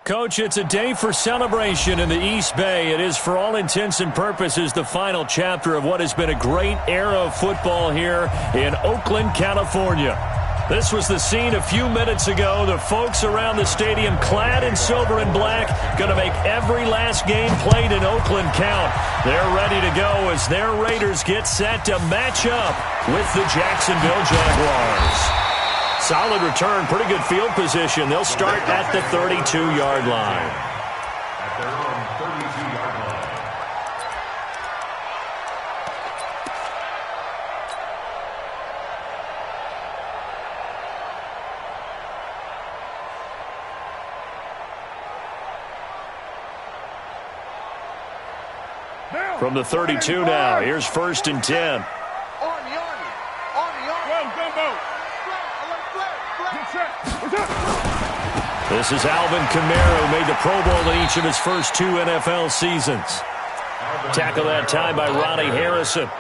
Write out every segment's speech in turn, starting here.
Coach, it's a day for celebration in the East Bay. It is, for all intents and purposes, the final chapter of what has been a great era of football here in Oakland, California. This was the scene a few minutes ago. The folks around the stadium clad in silver and black going to make every last game played in Oakland count. They're ready to go as their Raiders get set to match up with the Jacksonville Jaguars. Solid return, pretty good field position. They'll start at the 32-yard line. At their own 32-yard line. From the 32 now, here's 1st and 10. This is Alvin Kamara, who made the Pro Bowl in each of his first 2 NFL seasons. Tackle that time by Ronnie Harrison.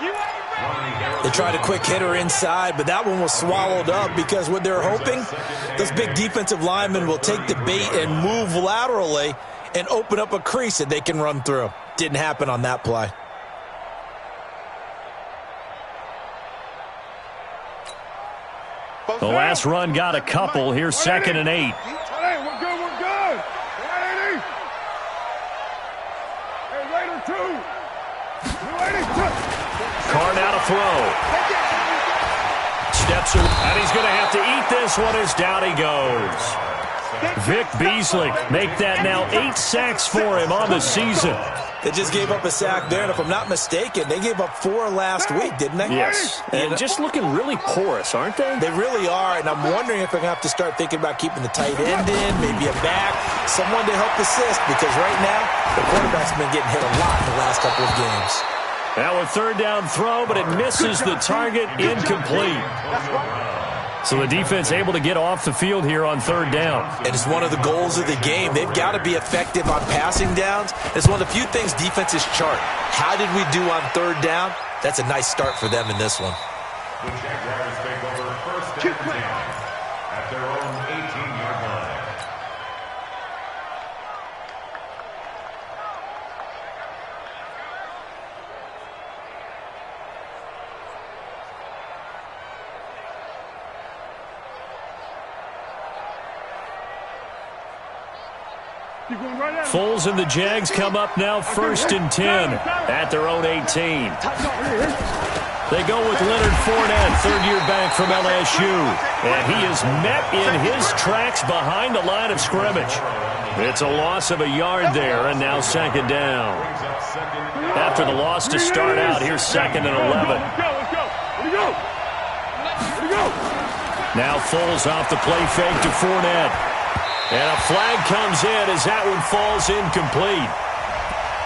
They tried a quick hitter inside, but that one was swallowed up because what they're hoping, those big defensive linemen will take the bait and move laterally and open up a crease that they can run through. Didn't happen on that play. The last run got a couple. Here's 2nd and 8. Hey, we're good, we're good. 180. Hey, Raider 2. 280. Carr now to throw. Steps in, and he's going to have to eat this one as down he goes. Vic Beasley make that now 8 sacks for him on the season. They just gave up a sack there, and if I'm not mistaken, they gave up 4 last week, didn't they? Yes, and just looking really porous, aren't they? They really are, and I'm wondering if they're going to have to start thinking about keeping the tight end in, maybe a back, someone to help assist, because right now, the quarterback's been getting hit a lot in the last couple of games. Now a 3rd down throw, but it misses the target, incomplete. So the defense able to get off the field here on 3rd down. And it's one of the goals of the game. They've got to be effective on passing downs. It's one of the few things defenses chart. How did we do on 3rd down? That's a nice start for them in this one. The Jaguars take over 1st and 10 at their own 18-yard line. Foles and the Jags come up now 1st and 10 at their own 18. They go with Leonard Fournette, 3rd-year back from LSU. And he is met in his tracks behind the line of scrimmage. It's a loss of a yard there, and now 2nd down. After the loss to start out, here's 2nd and 11. Now Foles off the play fake to Fournette. And a flag comes in as that one falls incomplete.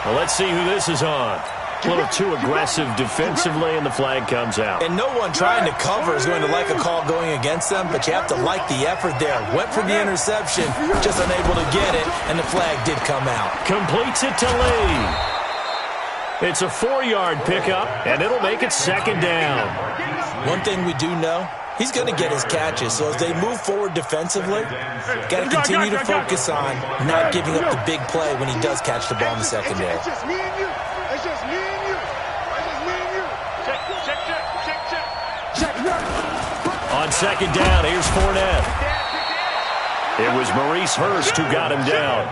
Well, let's see who this is on. A little too aggressive defensively, and the flag comes out. And no one trying to cover is going to like a call going against them, but you have to like the effort there. Went for the interception, just unable to get it, and the flag did come out. Completes it to Lee. It's a 4-yard pickup, and it'll make it 2nd down. One thing we do know, he's going to get his catches. So as they move forward defensively, got to continue to focus on not giving up the big play when he does catch the ball in the secondary. It's just me and you. It's just me and you. It's just me and you. Check. On 2nd down, here's Fournette. It was Maurice Hurst who got him down.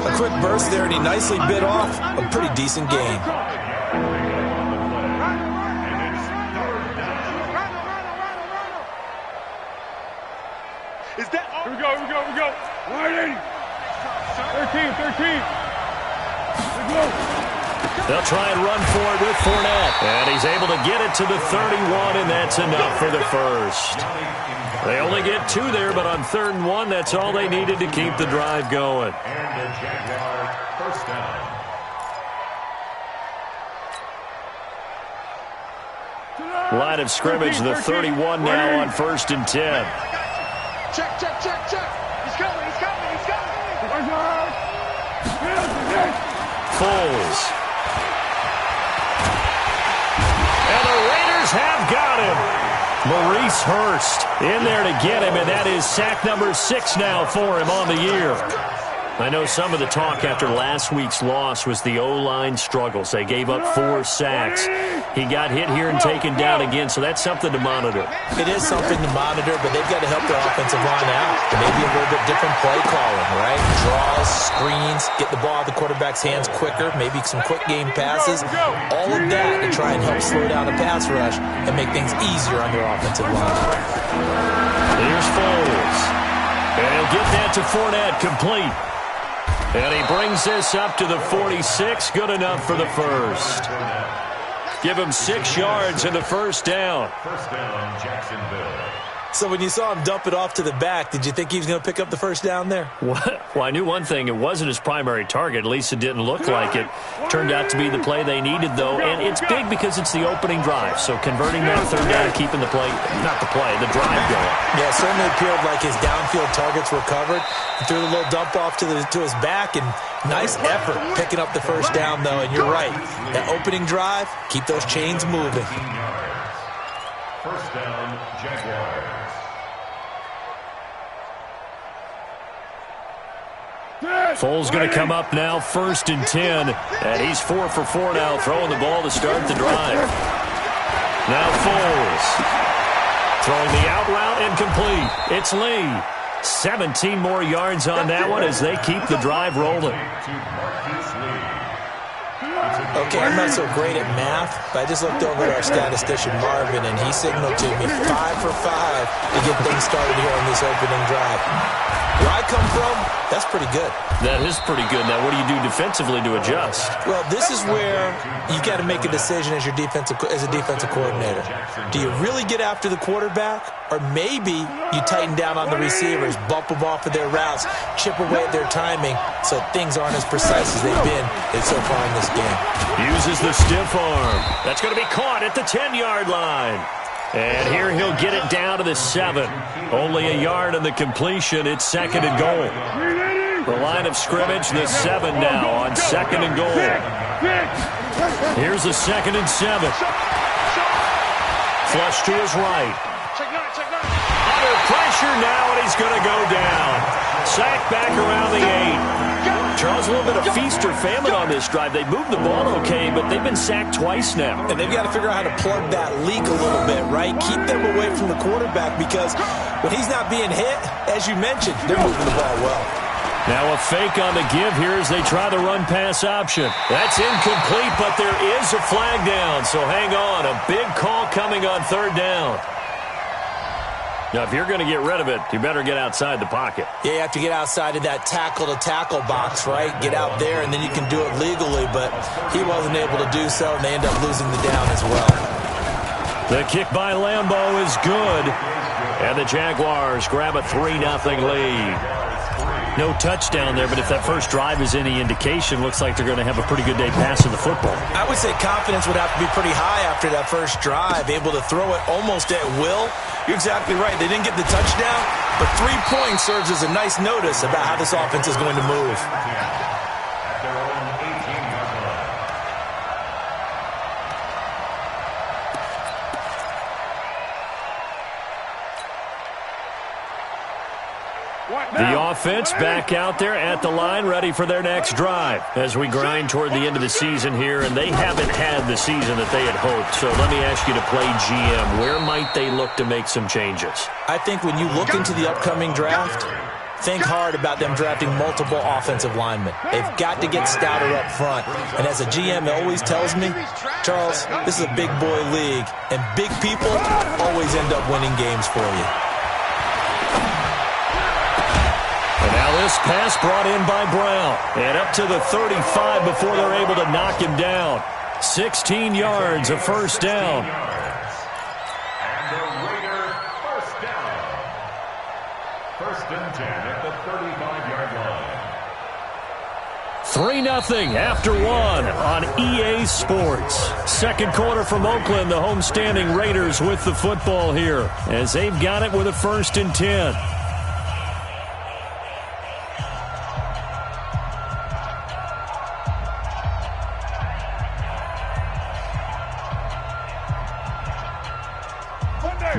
A quick burst there, and he nicely bit off a pretty decent gain. Is that all? Here we go. 180. 13. They'll try and run for it with Fournette. And he's able to get it to the 31, and that's enough for the first. They only get 2 there, but on 3rd and 1, that's all they needed to keep the drive going. And the Jaguar 1st down. Line of scrimmage, the 31 now on 1st and 10. Check. He's coming. Foles. And the Raiders have got him. Maurice Hurst in there to get him, and that is sack number 6 now for him on the year. I know some of the talk after last week's loss was the O-line struggles. They gave up 4 sacks. He got hit here and taken down again, so that's something to monitor. It is something to monitor, but they've got to help their offensive line out. Maybe a little bit different play calling, right? Draws, screens, get the ball out of the quarterback's hands quicker, maybe some quick game passes. All of that to try and help slow down the pass rush and make things easier on their offensive line. Here's Foles. And he'll get that to Fournette, complete. And he brings this up to the 46, good enough for the first. Give him 6 yards in the first down. First down, Jacksonville. So when you saw him dump it off to the back, did you think he was going to pick up the first down there? Well, I knew one thing. It wasn't his primary target. At least it didn't look like it. Turned out to be the play they needed, though. And it's big because it's the opening drive. So converting that third down, keeping the play, not the play, the drive going. Yeah, it certainly appeared like his downfield targets were covered. He threw the little dump off to his back, and nice effort picking up the first down, though. And you're right. That opening drive, keep those chains moving. First down, Jaguars. Foles going to come up now, 1st and 10. And he's 4 for 4 now, throwing the ball to start the drive. Now Foles. Throwing the out route and complete. It's Lee. 17 more yards on that one as they keep the drive rolling. Okay, I'm not so great at math, but I just looked over at our statistician, Marvin, and he signaled to me 5 for 5 to get things started here on this opening drive. Where I come from, that's pretty good. That is pretty good. Now, what do you do defensively to adjust? Well, this is where you got to make a decision as a defensive coordinator. Do you really get after the quarterback, or maybe you tighten down on the receivers, bump them off of their routes, chip away at their timing, so things aren't as precise as they've been so far in this game. Uses the stiff arm. That's going to be caught at the 10-yard line. And here he'll get it down to the 7. Only a yard on the completion. It's 2nd and goal. The line of scrimmage, the 7 now on 2nd and goal. Here's the 2nd and 7. Flush to his right. Under pressure now, and he's going to go down. Sacked back around the 8. Charles, a little bit of feast or famine on this drive. They moved the ball okay, but they've been sacked twice now. And they've got to figure out how to plug that leak a little bit, right? Keep them away from the quarterback because when he's not being hit, as you mentioned, they're moving the ball well. Now a fake on the give here as they try the run-pass option. That's incomplete, but there is a flag down, so hang on. A big call coming on 3rd down. Now, if you're going to get rid of it, you better get outside the pocket. Yeah, you have to get outside of that tackle-to-tackle box, right? Get out there, and then you can do it legally, but he wasn't able to do so, and they end up losing the down as well. The kick by Lambeau is good, and the Jaguars grab a 3-0 lead. No touchdown there, but if that first drive is any indication, looks like they're going to have a pretty good day passing the football. I would say confidence would have to be pretty high after that first drive, able to throw it almost at will. You're exactly right. They didn't get the touchdown, but 3 points serves as a nice notice about how this offense is going to move. The offense back out there at the line, ready for their next drive as we grind toward the end of the season here, and they haven't had the season that they had hoped. So let me ask you to play GM. Where might they look to make some changes? I think when you look into the upcoming draft, think hard about them drafting multiple offensive linemen. They've got to get stouter up front. And as a GM always tells me, Charles, this is a big boy league, and big people always end up winning games for you. And now this pass brought in by Brown. And up to the 35 before they're able to knock him down. 16 yards, a first down. And the Raider first down. 1st and 10 at the 35-yard line. 3-0 after 1 on EA Sports. Second quarter from Oakland, the homestanding Raiders with the football here as they've got it with a 1st and 10.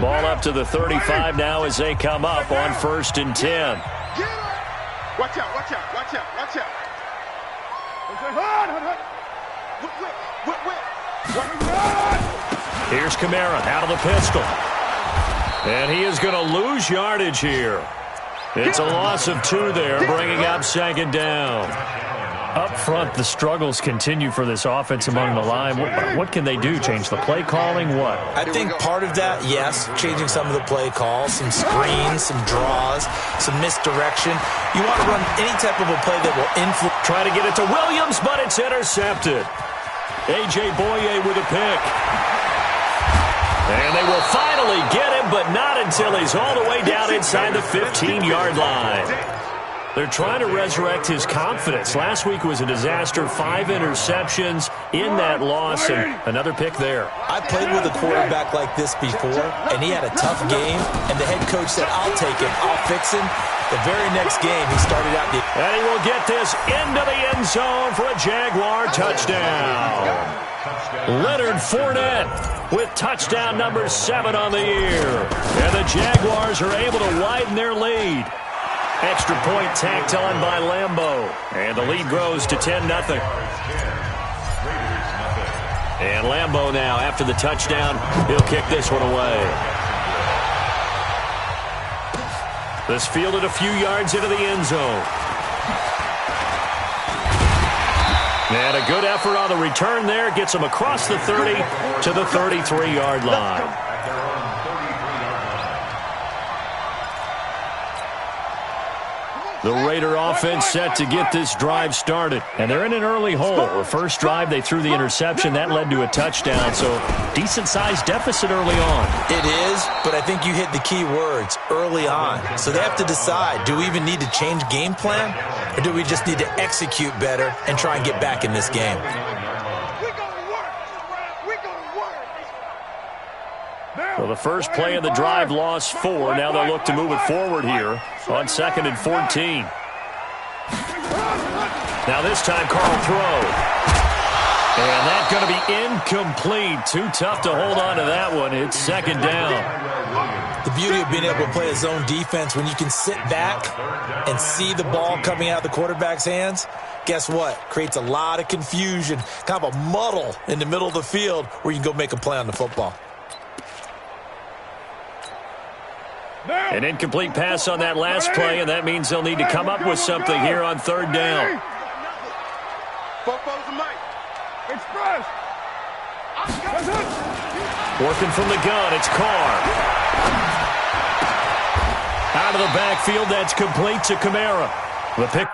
Ball up to the 35 now as they come up on 1st and 10. Watch out, watch out, watch out. Here's Kamara out of the pistol. And he is going to lose yardage here. It's a loss of 2 there, bringing up second down. Up front, the struggles continue for this offense among the line. What can they do? Change the play calling? What? I think part of that, yes, changing some of the play calls, some screens, some draws, some misdirection. You want to run any type of a play that will influence. Try to get it to Williams, but it's intercepted. A.J. Boye with a pick. And they will finally get him, but not until he's all the way down inside the 15-yard line. They're trying to resurrect his confidence. Last week was a disaster. 5 interceptions in that loss, and another pick there. I played with a quarterback like this before, and he had a tough game, and the head coach said, I'll take him, I'll fix him. The very next game, he started out. And he will get this into the end zone for a Jaguar touchdown. Leonard Fournette with touchdown number 7 on the year. And the Jaguars are able to widen their lead. Extra point tacked on by Lambeau. And the lead grows to 10-0. And Lambeau now, after the touchdown, he'll kick this one away. This fielded a few yards into the end zone. And a good effort on the return there. Gets him across the 30 to the 33-yard line. The Raider offense set to get this drive started. And they're in an early hole. The first drive, they threw the interception. That led to a touchdown. So decent-sized deficit early on. It is, but I think you hit the key words, early on. So they have to decide, do we even need to change game plan? Or do we just need to execute better and try and get back in this game? So the first play of the drive lost 4. Now they'll look to move it forward here on 2nd and 14. Now this time, Carl throw. And that's going to be incomplete. Too tough to hold on to that one. It's second down. The beauty of being able to play a zone defense, when you can sit back and see the ball coming out of the quarterback's hands, guess what? Creates a lot of confusion, kind of a muddle in the middle of the field where you can go make a play on the football. An incomplete pass on that last play, and that means they'll need to come up with something here on 3rd down. Working from the gun, it's Carr. Out of the backfield, that's complete to Kamara. The pick.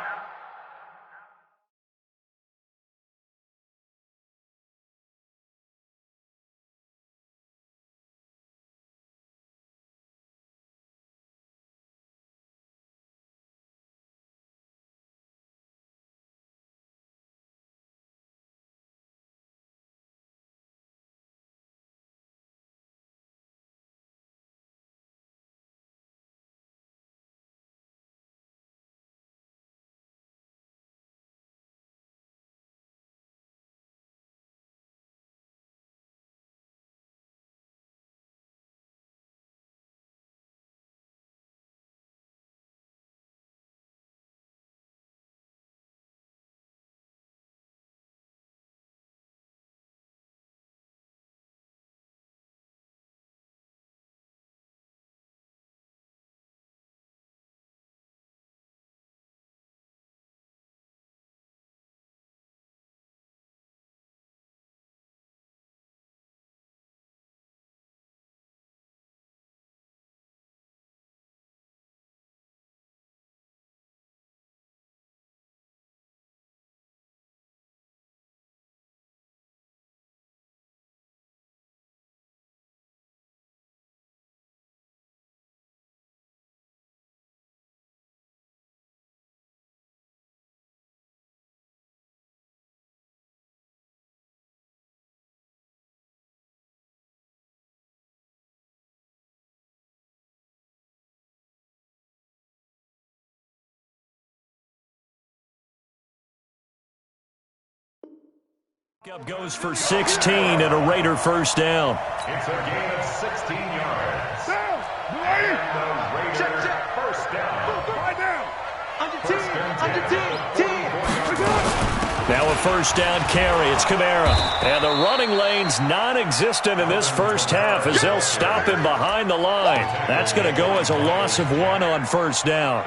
Up goes for 16 and a Raider first down. It's a gain of 16 yards. And the Raiders first down. Under 10, under 10, 10. Now a first down carry. It's Kamara. And the running lane's non-existent in this first half as they'll stop him behind the line. That's going to go as a loss of 1 on first down.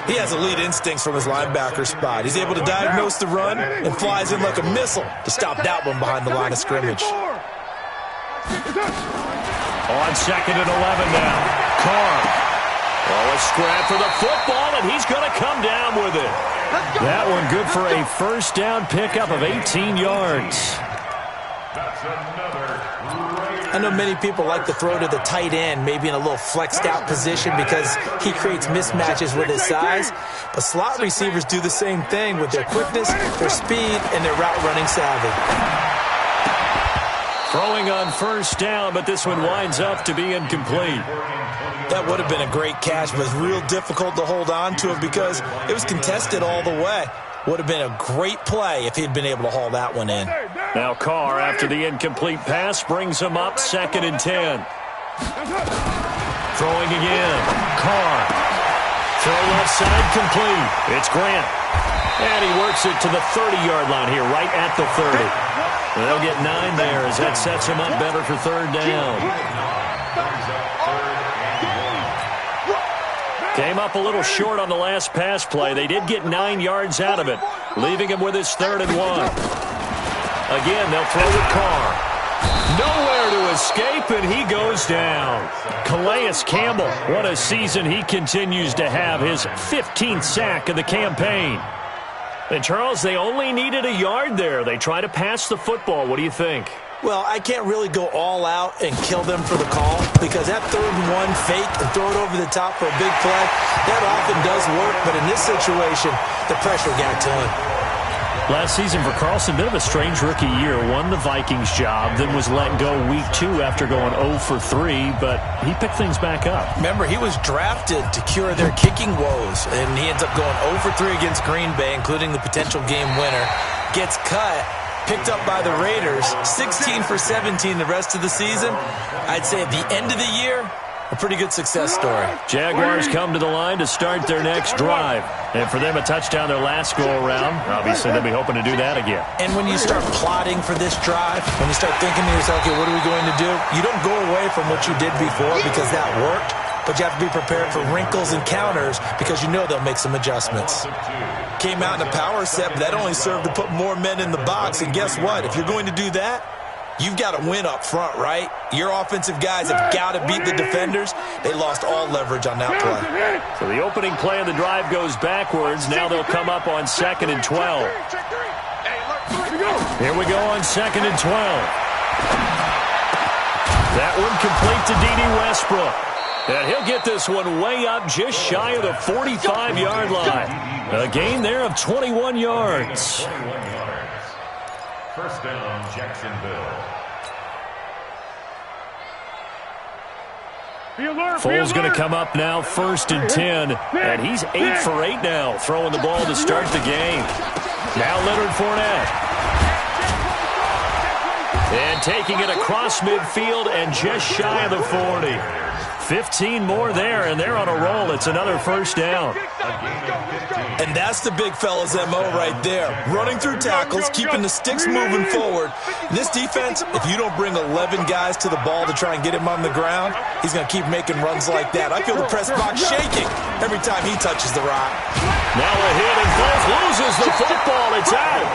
He has elite instincts from his linebacker spot. He's able to diagnose the run and flies in like a missile to stop that one behind the line of scrimmage. On second and 11 now. Carr. Oh, a scrap for the football, and he's going to come down with it. That one good for a first down pickup of 18 yards. I know many people like to throw to the tight end, maybe in a little flexed out position because he creates mismatches with his size. But slot receivers do the same thing with their quickness, their speed, and their route running savvy. Throwing on first down, but this one winds up to be incomplete. That would have been a great catch, but it's real difficult to hold on to it because it was contested all the way. Would have been a great play if he'd been able to haul that one in. Now Carr, after the incomplete pass, brings him up second and 10. Throwing again. Carr. Throw left side complete. It's Grant. And he works it to the 30-yard line here, right at the 30. They'll get 9 there as that sets him up better for third down. Came up a little short on the last pass play. They did get 9 yards out of it, leaving him with his 3rd and 1. Again, they'll throw with Carr. Nowhere to escape, and he goes down. Calais Campbell, what a season he continues to have, his 15th sack of the campaign. And, Charles, they only needed a yard there. They try to pass the football. What do you think? Well, I can't really go all out and kill them for the call because that 3rd and 1 fake and throw it over the top for a big play, that often does work. But in this situation, the pressure got to him. Last season for Carlson, bit of a strange rookie year. Won the Vikings job, then was let go week 2 after going 0 for 3, but he picked things back up. Remember, he was drafted to cure their kicking woes, and he ends up going 0 for 3 against Green Bay, including the potential game winner. Gets cut, picked up by the Raiders, 16 for 17 the rest of the season. I'd say at the end of the year, a pretty good success story. Jaguars come to the line to start their next drive. And for them, a touchdown their last go-around. Obviously, they'll be hoping to do that again. And when you start plotting for this drive, when you start thinking to yourself, okay, what are we going to do? You don't go away from what you did before because that worked, but you have to be prepared for wrinkles and counters because you know they'll make some adjustments. Came out in a power set, but that only served to put more men in the box. And guess what? If you're going to do that, you've got to win up front, right? Your offensive guys have got to beat the defenders. They lost all leverage on that play. So the opening play of the drive goes backwards. Now they'll come up on 2nd and 12. Here we go on 2nd and 12. That one complete to D.D. Westbrook. And he'll get this one way up just shy of the 45-yard line. A gain there of 21 yards. First down, Jacksonville. Foles going to come up now, 1st and 10. And he's 8 for 8 now, throwing the ball to start the game. Now Leonard Fournette. And taking it across midfield and just shy of the 40. 15 more there, and they're on a roll. It's another first down. And that's the big fella's MO right there. Running through tackles, keeping the sticks moving forward. This defense, if you don't bring 11 guys to the ball to try and get him on the ground, he's going to keep making runs like that. I feel the press box shaking every time he touches the rock. Now a hit, and Foles loses the football. It's out.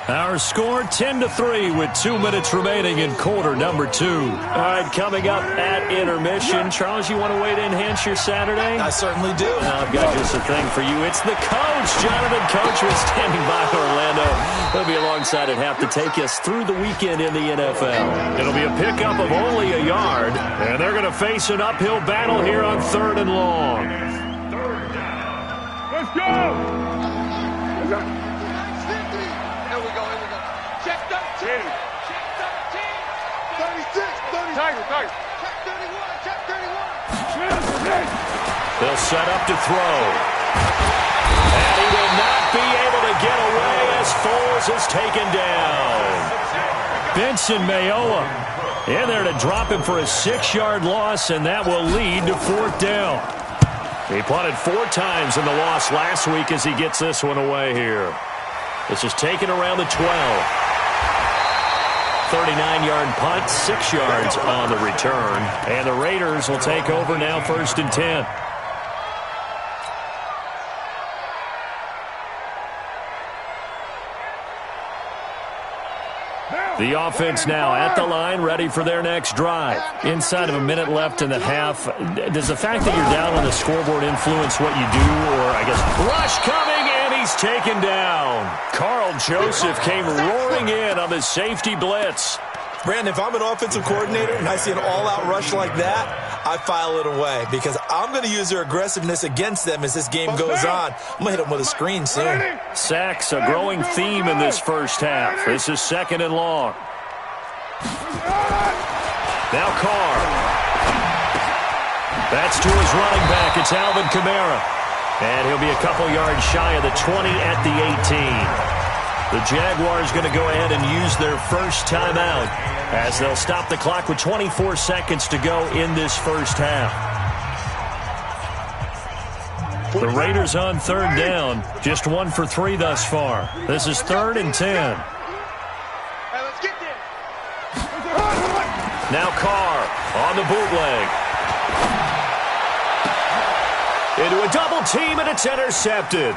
Our score 10-3 with 2 minutes remaining in quarter number 2. All right, coming up at intermission. Charles, you want to wait to enhance your Saturday? I certainly do. I've got just a thing for you. It's the coach. Jonathan Coach was standing by Orlando. He'll be alongside at half to take us through the weekend in the NFL. It'll be a pickup of only a yard, and they're going to face an uphill battle here on 3rd and long. Let's go! Let's go! Check 13. Check 13. 36. Tiger. Check 31. Check 31. They'll set up to throw. And he will not be able to get away as Foles is taken down. Benson Mayowa In there to drop him for a 6-yard loss, and that will lead to 4th down. He punted 4 times in the loss last week as he gets this one away here. This is taken around the 12. 39-yard punt, 6 yards on the return. And the Raiders will take over now 1st and 10. The offense now at the line, ready for their next drive. Inside of a minute left in the half, does the fact that you're down on the scoreboard influence what you do? Or, I guess, rush coming, and he's taken down. Carl Joseph came roaring in on the safety blitz. Brandon, if I'm an offensive coordinator and I see an all-out rush like that, I file it away because I'm going to use their aggressiveness against them as this game goes on. I'm going to hit them with a screen soon. Sacks, a growing theme in this first half. This is 2nd and long. Now Carr. That's to his running back. It's Alvin Kamara. And he'll be a couple yards shy of the 20 at the 18. The Jaguars going to go ahead and use their first timeout as they'll stop the clock with 24 seconds to go in this first half. The Raiders on 3rd down, just 1 for 3 thus far. This is 3rd and 10. Now Carr on the bootleg. Into a double team, and it's intercepted.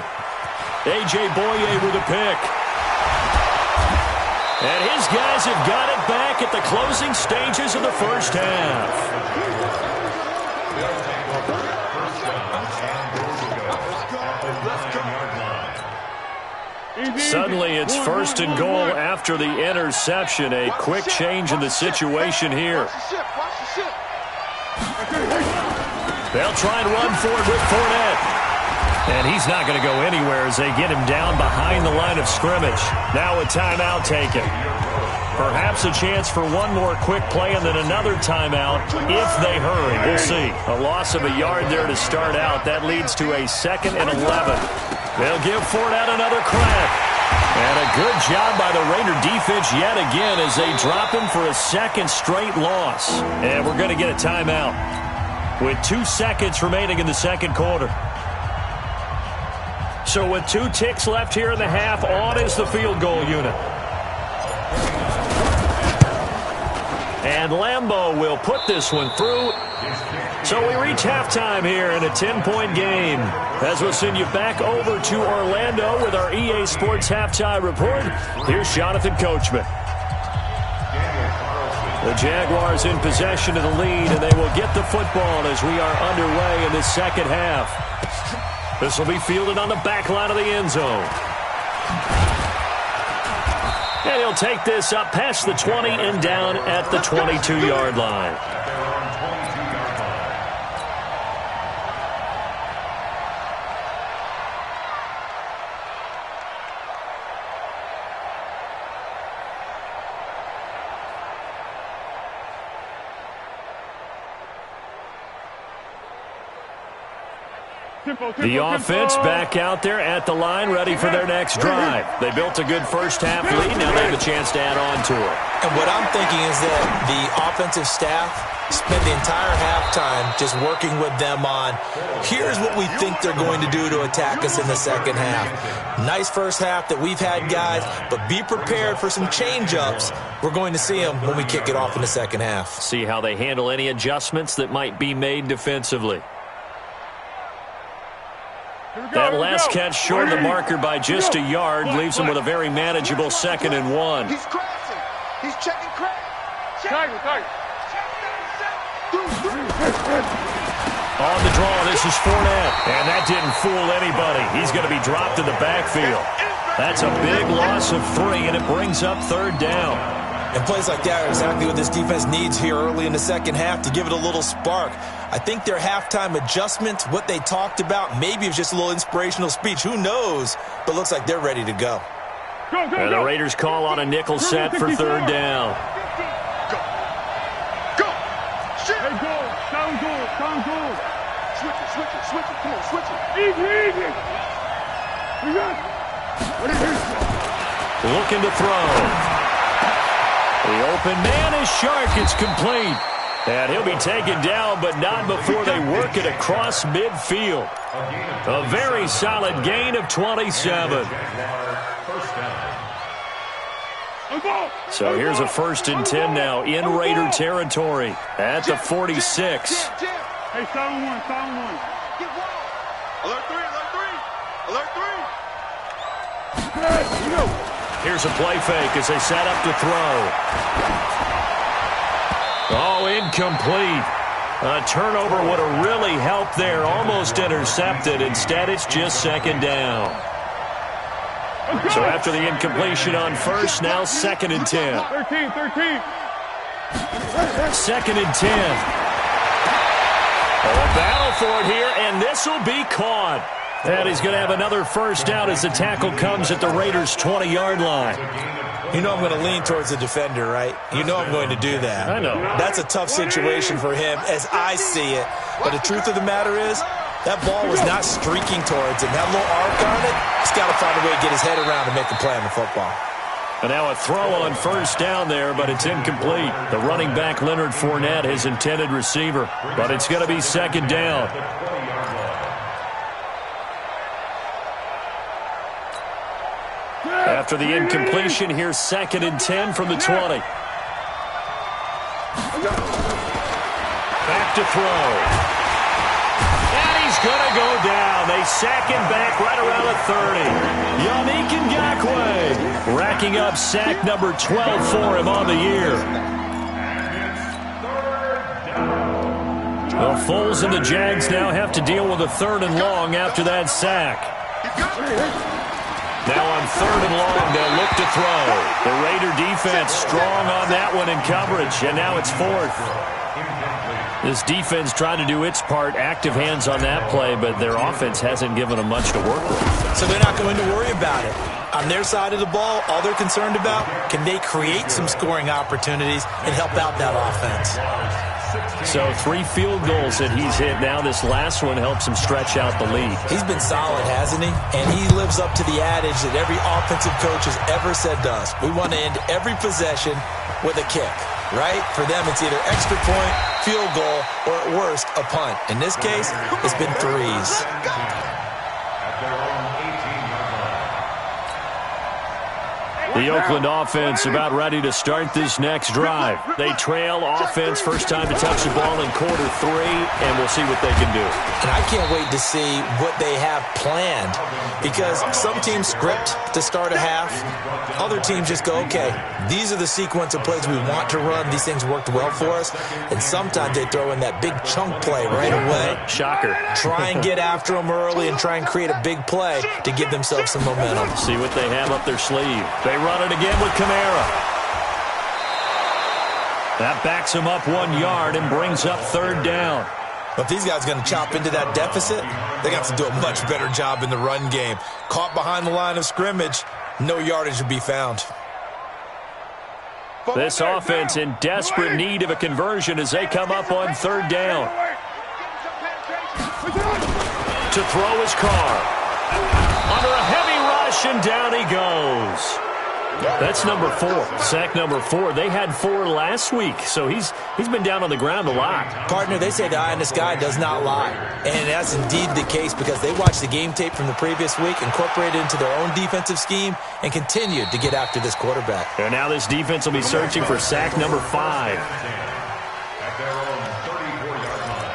A.J. Boye with a pick. And his guys have got it back at the closing stages of the first half. Suddenly it's 1st and goal after the interception. A quick change in the situation here. They'll try and run for it with Fournette. And he's not going to go anywhere as they get him down behind the line of scrimmage. Now a timeout taken. Perhaps a chance for one more quick play and then another timeout if they hurry. We'll see. A loss of a yard there to start out. That leads to a 2nd and 11. They'll give Fournette another crack. And a good job by the Raider defense yet again as they drop him for a 2nd straight loss. And we're going to get a timeout with 2 seconds remaining in the 2nd quarter. So with 2 ticks left here in the half, on is the field goal unit. And Lambeau will put this one through. So we reach halftime here in a 10-point game. As we'll send you back over to Orlando with our EA Sports Halftime Report, here's Jonathan Coachman. The Jaguars in possession of the lead, and they will get the football as we are underway in the 2nd half. This will be fielded on the back line of the end zone. And he'll take this up past the 20 and down at the 22-yard line. The offense back out there at the line, ready for their next drive. They built a good first half lead. Now they have a chance to add on to it. And what I'm thinking is that the offensive staff spent the entire halftime just working with them on, here's what we think they're going to do to attack us in the 2nd half. Nice first half that we've had, guys, but be prepared for some change-ups. We're going to see them when we kick it off in the 2nd half. See how they handle any adjustments that might be made defensively. That last catch short of the marker by just a yard leaves him with a very manageable 2nd and 1. He's crashing. He's checking crash. On the draw, this is Fournette. And that didn't fool anybody. He's going to be dropped in the backfield. That's a big loss of 3, and it brings up 3rd down. And plays like that are exactly what this defense needs here early in the 2nd half to give it a little spark. I think their halftime adjustment, what they talked about, maybe it was just a little inspirational speech. Who knows? But looks like they're ready to go. And the Raiders call on a nickel set for 3rd down. Go. Shit. Down goal. Switch it. Come on, switch it. Easy. What is this? Looking to throw. The open man is Shark. It's complete. And he'll be taken down, but not before they work it across midfield. A very solid gain of 27. So here's a 1st and 10 now in Raider territory at the 46. Hey, silent one, silent one. Alert 3, alert 3. Alert 3. Here's a play fake as they set up to throw. Oh, incomplete. A turnover would have really helped there. Almost intercepted. Instead, it's just 2nd down. So after the incompletion on 1st, now 2nd and 10. 13. 2nd and 10. Oh, a battle for it here, and this will be caught. And he's going to have another 1st down as the tackle comes at the Raiders' 20-yard line. You know I'm going to lean towards the defender, right? You know I'm going to do that. I know. That's a tough situation for him as I see it. But the truth of the matter is, that ball was not streaking towards him. That little arc on it, he's got to find a way to get his head around and make a play on the football. And now a throw on 1st down there, but it's incomplete. The running back, Leonard Fournette, his intended receiver. But it's going to be 2nd down. After the incompletion, here's 2nd and 10 from the 20. Back to throw. And he's going to go down. They sack him back right around the 30. Yannick Ngakoue racking up sack number 12 for him on the year. Well, Foles and the Jags now have to deal with a 3rd and long after that sack. Now on 3rd and long, they'll look to throw. The Raider defense strong on that one in coverage, and now it's 4th. This defense tried to do its part, active hands on that play, but their offense hasn't given them much to work with. So they're not going to worry about it. On their side of the ball, all they're concerned about, can they create some scoring opportunities and help out that offense? So 3 field goals that he's hit now. This last one helps him stretch out the lead. He's been solid, hasn't he? And he lives up to the adage that every offensive coach has ever said to us. We want to end every possession with a kick, right? For them, it's either extra point, field goal, or at worst, a punt. In this case, it's been 3s. The Oakland offense about ready to start this next drive. They trail offense, first time to touch the ball in quarter 3, and we'll see what they can do. And I can't wait to see what they have planned, because some teams script to start a half. Other teams just go, okay, these are the sequence of plays we want to run. These things worked well for us. And sometimes they throw in that big chunk play right away. Shocker. Try and get after them early and try and create a big play to give themselves some momentum. See what they have up their sleeve. They run it again with Kamara. That backs him up 1 yard and brings up 3rd down. But if these guys are going to chop into that deficit, they got to do a much better job in the run game. Caught behind the line of scrimmage, no yardage to be found. This offense in desperate need of a conversion as they come up on 3rd down. To throw his car. Under a heavy rush, and down he goes. That's number 4. Sack number 4. They had 4 last week, so he's been down on the ground a lot. Partner, they say the eye in the sky does not lie. And that's indeed the case because they watched the game tape from the previous week, incorporated it into their own defensive scheme, and continued to get after this quarterback. And now this defense will be searching for sack number 5. At their own 34-yard line.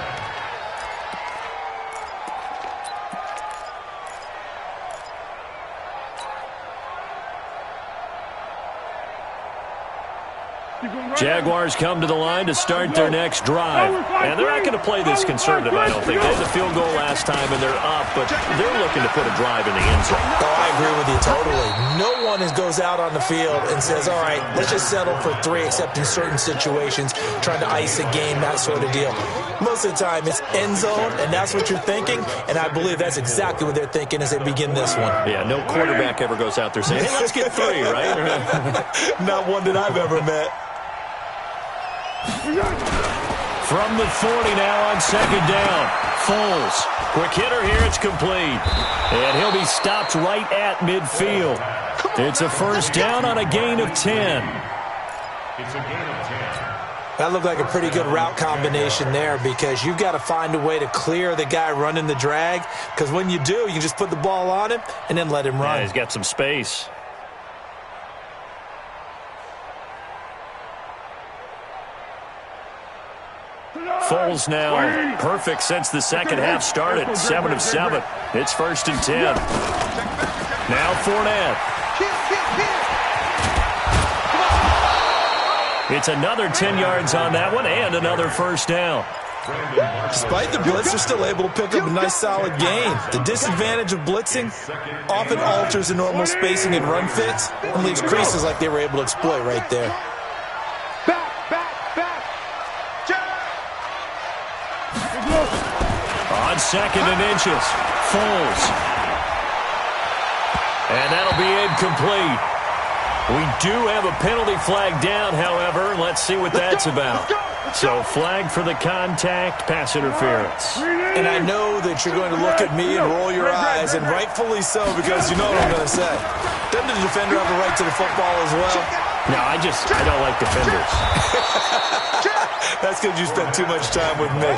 Jaguars come to the line to start their next drive. And they're not going to play this conservative, I don't think. They had the field goal last time, and they're up, but they're looking to put a drive in the end zone. Oh, I agree with you totally. No one goes out on the field and says, all right, let's just settle for 3, except in certain situations, trying to ice a game, that sort of deal. Most of the time, it's end zone, and that's what you're thinking, and I believe that's exactly what they're thinking as they begin this one. Yeah, no quarterback ever goes out there saying, hey, let's get 3, right? Not one that I've ever met. From the 40 now on 2nd down. Foles. Quick hitter here. It's complete. And he'll be stopped right at midfield. It's a 1st down on a gain of 10. It's a gain of 10. That looked like a pretty good route combination there because you've got to find a way to clear the guy running the drag, because when you do, you can just put the ball on him and then let him run. Yeah, he's got some space. Foles now perfect since the second half started. 7 of 7. It's 1st and 10. Now Fournette. It's another 10 yards on that one and another first down. Despite the blitz, they're still able to pick up a nice solid gain. The disadvantage of blitzing often alters the normal spacing and run fits and leaves creases like they were able to exploit right there. On 2nd and inches, Foles. And that'll be incomplete. We do have a penalty flag down, however. Let's see what that's about. So flag for the contact, pass interference. And I know that you're going to look at me and roll your eyes, and rightfully so, because you know what I'm going to say. Doesn't the defender have a right to the football as well? No, I don't like defenders. That's because you spent too much time with me.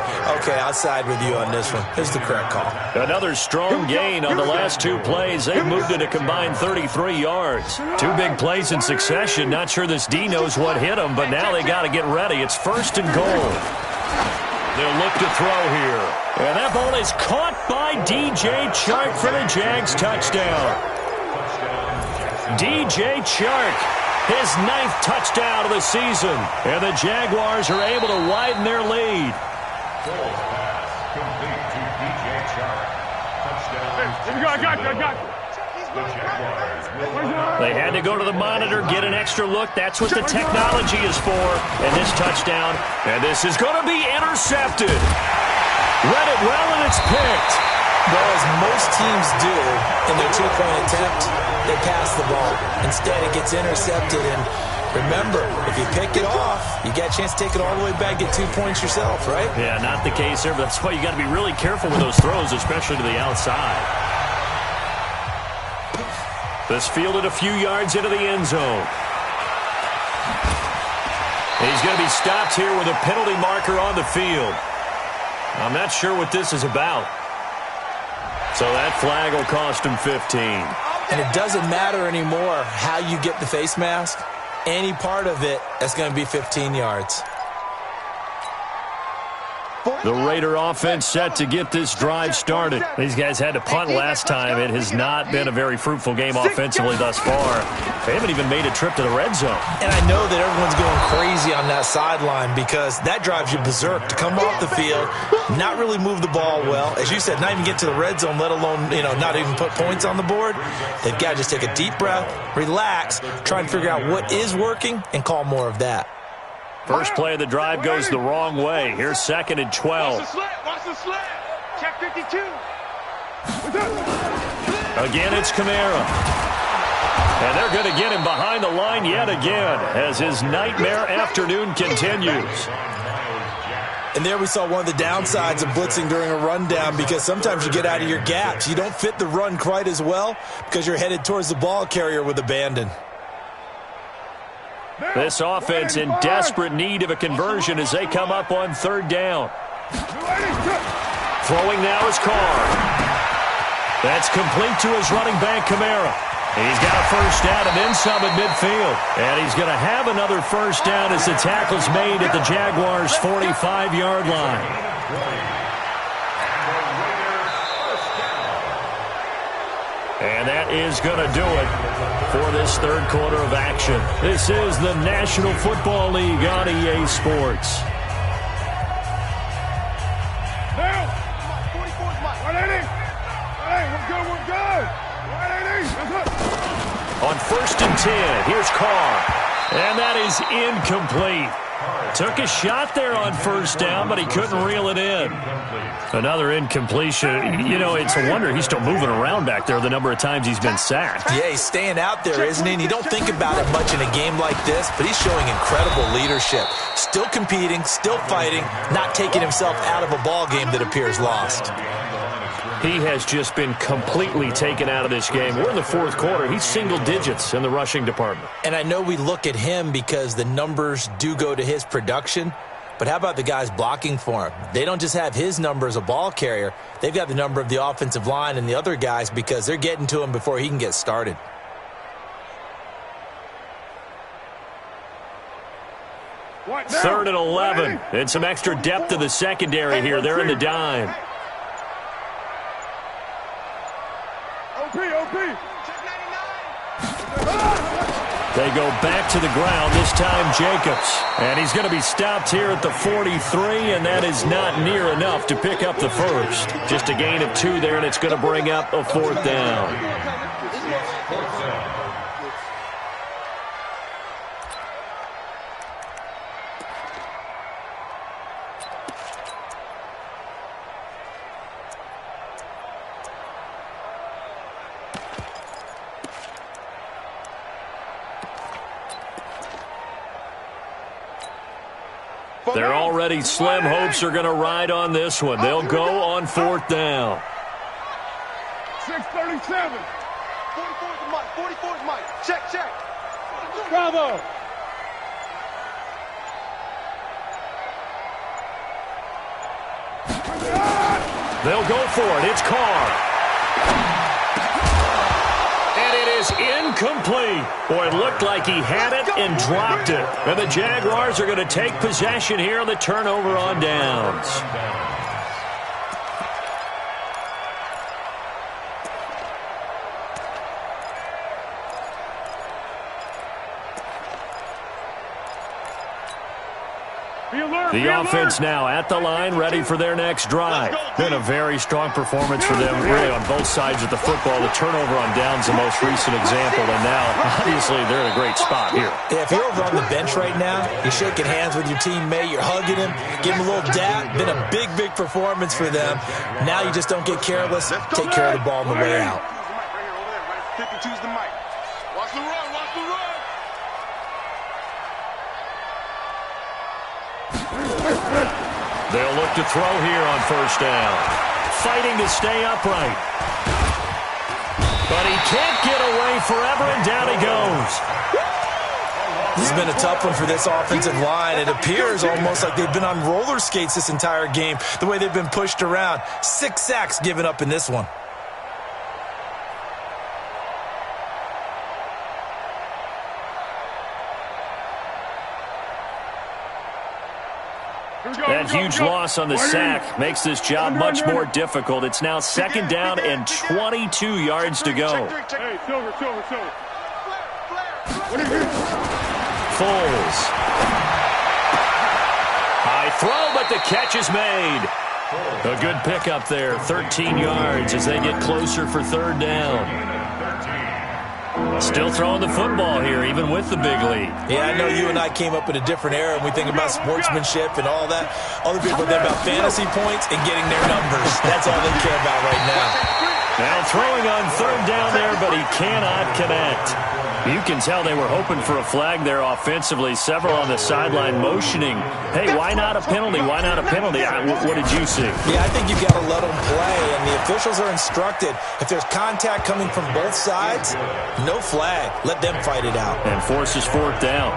Okay, I'll side with you on this one. Here's the correct call. Another strong gain on the last 2 plays. They've moved it a combined 33 yards. 2 big plays in succession. Not sure this D knows what hit them, but now they got to get ready. It's 1st and goal. They'll look to throw here. And that ball is caught by DJ Chark for the Jags touchdown. DJ Chark. His 9th touchdown of the season. And the Jaguars are able to widen their lead. Foles pass complete to DJ Chark. Touchdown. I got you. The Jaguars will They had to go to the monitor, get an extra look. That's what the technology is for. And this touchdown, and this is going to be intercepted. Read it well, and it's picked. Well, as most teams do in their 2-point attempt, they pass the ball. Instead, it gets intercepted. And remember, if you pick it off, you got a chance to take it all the way back, get 2 points yourself, right? Yeah, not the case here, but that's why you got to be really careful with those throws, especially to the outside. This fielded a few yards into the end zone. He's going to be stopped here with a penalty marker on the field. I'm not sure what this is about. So that flag will cost him 15. And it doesn't matter anymore how you get the face mask. Any part of it, that's going to be 15 yards. The Raider offense set to get this drive started. These guys had to punt last time. It has not been a very fruitful game offensively thus far. They haven't even made a trip to the red zone. And I know that everyone's going crazy on that sideline because that drives you berserk to come off the field, not really move the ball well. As you said, not even get to the red zone, let alone, not even put points on the board. They've got to just take a deep breath, relax, try and figure out what is working, and call more of that. First play of the drive goes the wrong way. Here's 2nd and 12. Watch the slant. Check 52. Again, it's Kamara. And they're going to get him behind the line yet again as his nightmare afternoon continues. And there we saw one of the downsides of blitzing during a rundown because sometimes you get out of your gaps. You don't fit the run quite as well because you're headed towards the ball carrier with abandon. This offense in desperate need of a conversion as they come up on 3rd down. Throwing now is Carr. That's complete to his running back, Kamara. He's got a first down and then some at midfield. And he's going to have another first down as the tackle's made at the Jaguars' 45-yard line. And that is going to do it for this 3rd quarter of action. This is the National Football League on EA Sports. Now, 44's mine. 180. 180. We're good. 180. That's it. On 1st and 10, here's Carr. And that is incomplete. Took a shot there on 1st down, but he couldn't reel it in. Another incompletion. It's a wonder he's still moving around back there the number of times he's been sacked. Yeah, he's staying out there, isn't he? And you don't think about it much in a game like this, but he's showing incredible leadership. Still competing, still fighting, not taking himself out of a ball game that appears lost. He has just been completely taken out of this game. We're in the fourth quarter. He's single digits in the rushing department. And I know we look at him because the numbers do go to his production, but how about the guys blocking for him? They don't just have his number as a ball carrier. They've got the number of the offensive line and the other guys because they're getting to him before he can get started. Third and 11. And some extra depth to the secondary here. They're in the dime. They go back to the ground, this time Jacobs. And he's going to be stopped here at the 43, and that is not near enough to pick up the first. Just a gain of 2 there, and it's going to bring up a 4th down. They're already slim hopes are going to ride on this one. They'll go on 4th down. 637. 44's Mike. 44's Mike. Check. Bravo. They'll go for it. It's Carr. And it is incomplete. Boy, it looked like he had it and dropped it. And the Jaguars are going to take possession here on the turnover on downs. The offense now at the line, ready for their next drive. Been a very strong performance for them, really, on both sides of the football. The turnover on downs, the most recent example, and now, obviously, they're in a great spot here. Yeah, if you're over on the bench right now, you're shaking hands with your teammate, you're hugging him, give him a little dap. Been a big, big performance for them. Now you just don't get careless. Take care of the ball on the way out. Choose the mic. Watch the run. They'll look to throw here on 1st down. Fighting to stay upright. But he can't get away forever, and down he goes. This has been a tough one for this offensive line. It appears almost like they've been on roller skates this entire game, the way they've been pushed around. 6 sacks given up in this one. That huge loss on the sack makes this job much more difficult. It's now 2nd down and 22 yards to go. Hey, Silver. Foles. High throw, but the catch is made. A good pickup there, 13 yards as they get closer for 3rd down. Still throwing the football here, even with the big lead. Yeah, I know you and I came up in a different era, and we think about sportsmanship and all that. Other people think about fantasy points and getting their numbers. That's all they care about right now. Now throwing on 3rd down there, but he cannot connect. You can tell they were hoping for a flag there offensively. Several on the sideline motioning. Hey, why not a penalty? Why not a penalty? What did you see? Yeah, I think you've got to let them play, and the officials are instructed. If there's contact coming from both sides, no flag. Let them fight it out. And forces 4th down.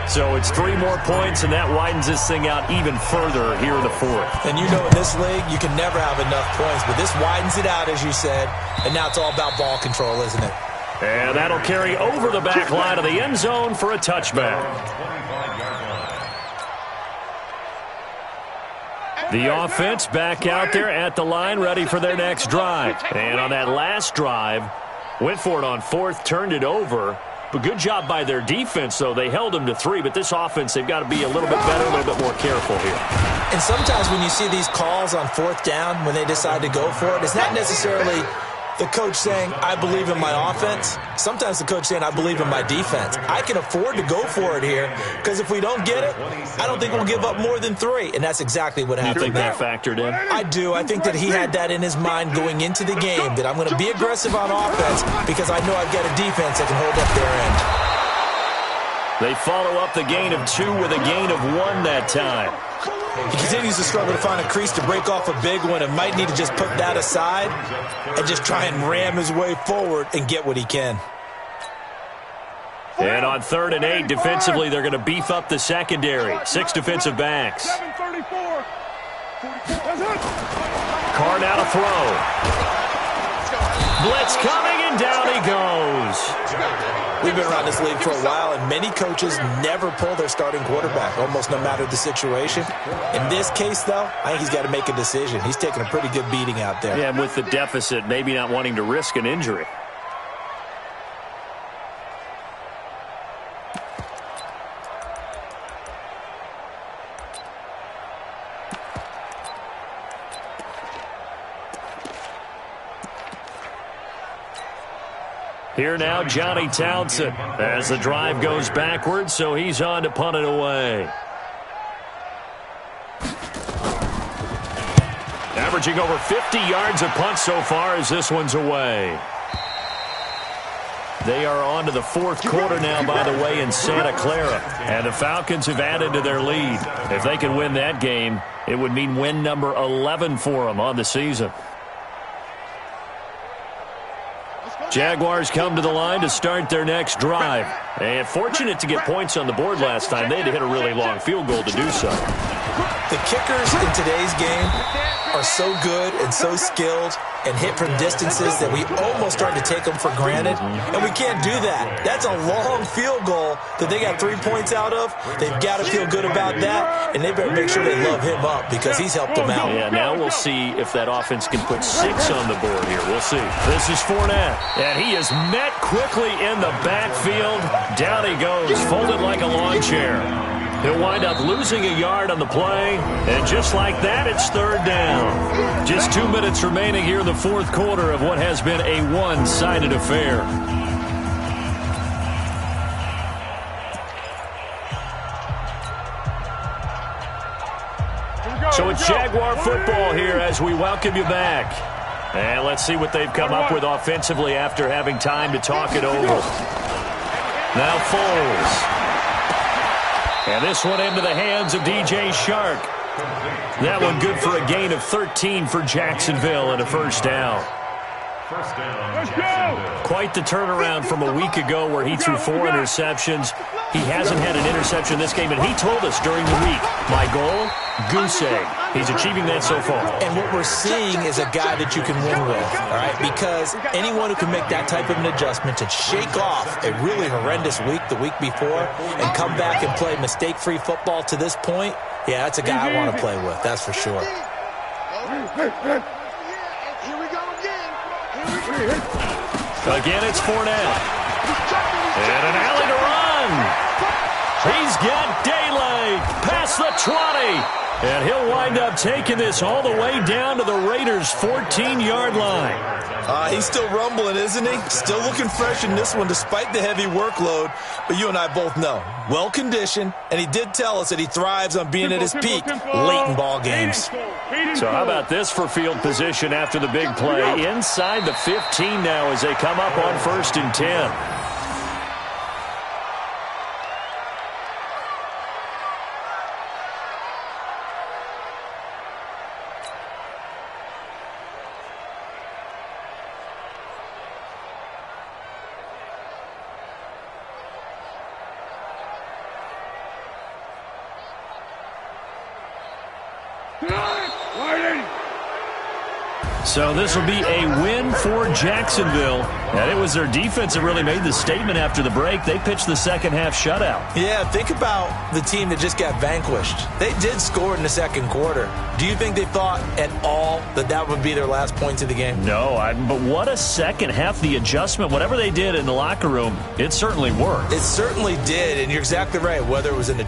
So it's 3 more points, and that widens this thing out even further here in the 4th. And you know in this league, you can never have enough points, but this widens it out, as you said, and now it's all about ball control, isn't it? And that'll carry over the back line of the end zone for a touchback. The offense back out there at the line, ready for their next drive. And on that last drive, went for it on 4th, turned it over. But good job by their defense, though. They held them to 3, but this offense, they've got to be a little bit better, a little bit more careful here. And sometimes when you see these calls on 4th down, when they decide to go for it, it's not necessarily the coach saying, I believe in my offense. Sometimes the coach saying, I believe in my defense. I can afford to go for it here because if we don't get it, I don't think we'll give up more than 3. And that's exactly what happened. You think that factored in? I do. I think that he had that in his mind going into the game, that I'm going to be aggressive on offense because I know I've got a defense that can hold up their end. They follow up the gain of 2 with a gain of 1 that time. He continues to struggle to find a crease to break off a big one and might need to just put that aside and just try and ram his way forward and get what he can. And on 3rd and 8, defensively, they're going to beef up the secondary. 6 defensive backs. Carr now to throw. Blitz coming, and down he goes. We've been around this league for a while, and many coaches never pull their starting quarterback, almost no matter the situation. In this case, though, I think he's got to make a decision. He's taking a pretty good beating out there. Yeah, and with the deficit, maybe not wanting to risk an injury. Here now, Johnny Townsend, as the drive goes backwards, so he's on to punt it away. Averaging over 50 yards a punt so far as this one's away. They are on to the 4th quarter now, by the way, in Santa Clara. And the Falcons have added to their lead. If they can win that game, it would mean win number 11 for them on the season. Jaguars come to the line to start their next drive. And fortunate to get points on the board last time. They had to hit a really long field goal to do so. The kickers in today's game are so good and so skilled and hit from distances that we almost start to take them for granted. And we can't do that. That's a long field goal that they got 3 points out of. They've got to feel good about that, and they better make sure they love him up because he's helped them out. Yeah, now we'll see if that offense can put 6 on the board here. We'll see. This is Fournette, and he is met quickly in the backfield. Down he goes, folded like a lawn chair. He'll wind up losing a yard on the play, and just like that, it's 3rd down. Just 2 minutes remaining here in the 4th quarter of what has been a one-sided affair. So it's Jaguar football here as we welcome you back. And let's see what they've come up with offensively after having time to talk it over. Now Foles. And this one into the hands of DJ Shark. That one good for a gain of 13 for Jacksonville and a 1st down. Quite the turnaround from a week ago where he threw 4 interceptions. He hasn't had an interception this game, and he told us during the week, my goal, goose egg. He's achieving that so far. And what we're seeing is a guy that you can win with, all right? Because anyone who can make that type of an adjustment to shake off a really horrendous week the week before and come back and play mistake-free football to this point, yeah, that's a guy I want to play with, that's for sure. Again, it's Fournette. And an alley to run. He's got daylight past the 20. And he'll wind up taking this all the way down to the Raiders' 14-yard line. He's still rumbling, isn't he? Still looking fresh in this one despite the heavy workload. But you and I both know, well-conditioned, and he did tell us that he thrives on being at his peak late in ball games. So how about this for field position after the big play? Inside the 15 now as they come up on 1st and 10. So this will be a win for Jacksonville. And it was their defense that really made the statement after the break. They pitched the second-half shutout. Yeah, think about the team that just got vanquished. They did score in the 2nd quarter. Do you think they thought at all that that would be their last points of the game? No, but what a second half. The adjustment, whatever they did in the locker room, it certainly worked. It certainly did, and you're exactly right. Whether it was in the